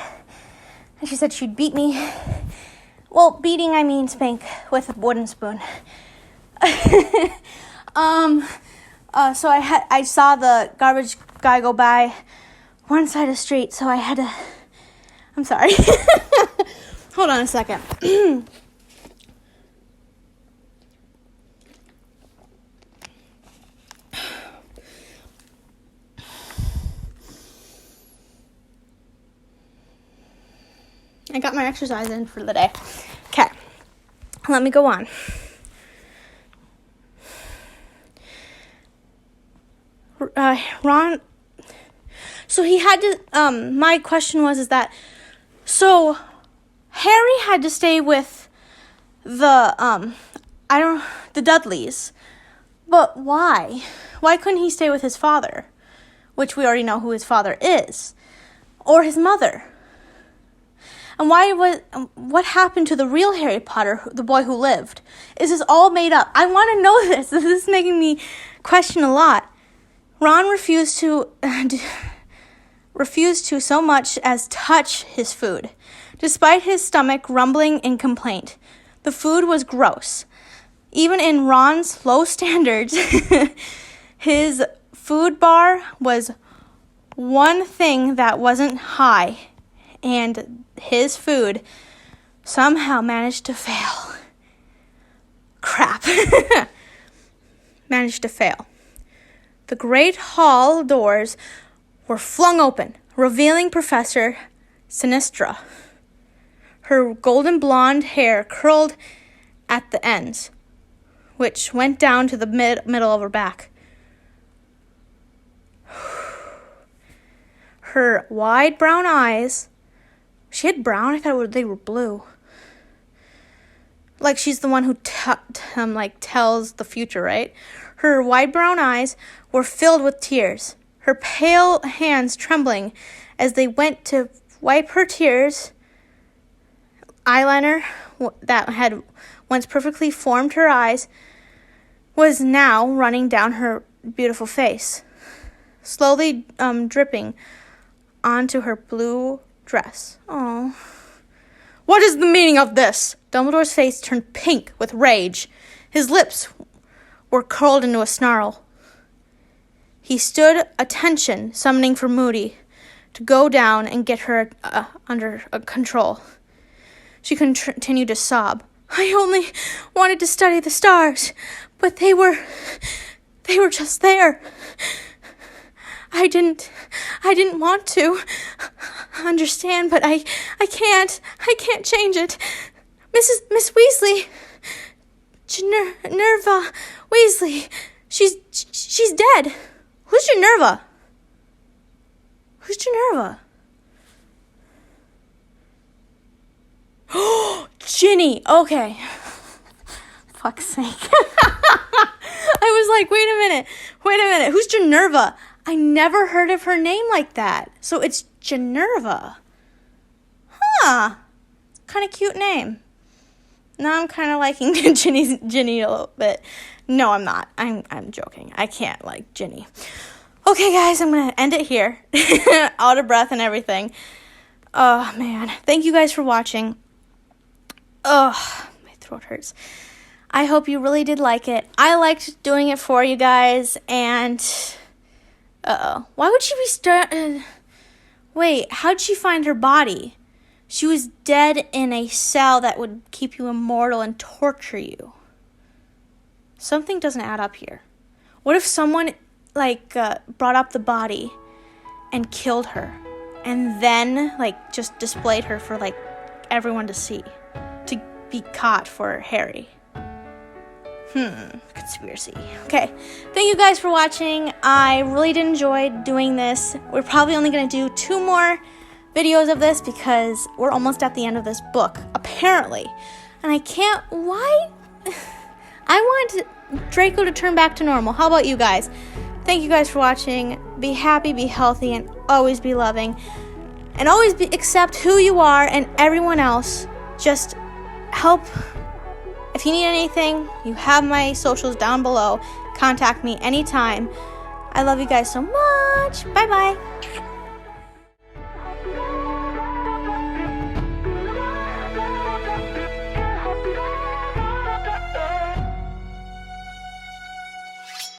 S1: And she said she'd beat me. Well, beating, I mean spank with a wooden spoon. So I saw the garbage guy go by one side of the street, so I had to... I'm sorry. Hold on a second. I got my exercise in for the day. Okay. Let me go on. Ron... So he had to... my question is that... So, Harry had to stay with the Dudleys. But why? Why couldn't he stay with his father? Which we already know who his father is. Or his mother. And what happened to the real Harry Potter, the boy who lived? Is this all made up? I want to know this. This is making me question a lot. Ron refused to so much as touch his food. Despite his stomach rumbling in complaint, the food was gross. Even in Ron's low standards, his food bar was one thing that wasn't high, and his food somehow managed to fail. Crap. Managed to fail. The great hall doors were flung open, revealing Professor Sinistra. Her golden blonde hair curled at the ends, which went down to the middle of her back. Her wide brown eyes... She had brown? I thought they were blue. Like she's the one who tells the future, right? Her wide brown eyes were filled with tears. Her pale hands trembling as they went to wipe her tears. Eyeliner that had once perfectly formed her eyes was now running down her beautiful face, slowly dripping onto her blue dress. Oh. What is the meaning of this? Dumbledore's face turned pink with rage. His lips were curled into a snarl. He stood attention, summoning for Moody to go down and get her under control. She continued to sob. I only wanted to study the stars, but they were just there. I didn't want to understand, but I can't change it. Miss Weasley, Nerva Weasley, she's dead. Who's Generva? Who's Generva? Oh, Ginny. Okay. Fuck's sake. I was like, wait a minute. Who's Generva? I never heard of her name like that. So it's Generva. Huh. Kind of cute name. Now I'm kind of liking Ginny a little bit. No, I'm not. I'm joking. I can't like Ginny. Okay, guys, I'm going to end it here. Out of breath and everything. Oh, man. Thank you guys for watching. Oh, my throat hurts. I hope you really did like it. I liked doing it for you guys, and... Uh-oh. Why would she be Wait, how'd she find her body? She was dead in a cell that would keep you immortal and torture you. Something doesn't add up here. What if someone, brought up the body and killed her, and then, just displayed her for, everyone to see, to be caught for Harry? Conspiracy. Okay, thank you guys for watching. I really did enjoy doing this. We're probably only going to do 2 more videos of this because we're almost at the end of this book, apparently. And I can't, why? I want Draco to turn back to normal. How about you guys? Thank you guys for watching. Be happy, be healthy, and always be loving. And always accept who you are, and everyone else. Just help. If you need anything, you have my socials down below. Contact me anytime. I love you guys so much. Bye-bye.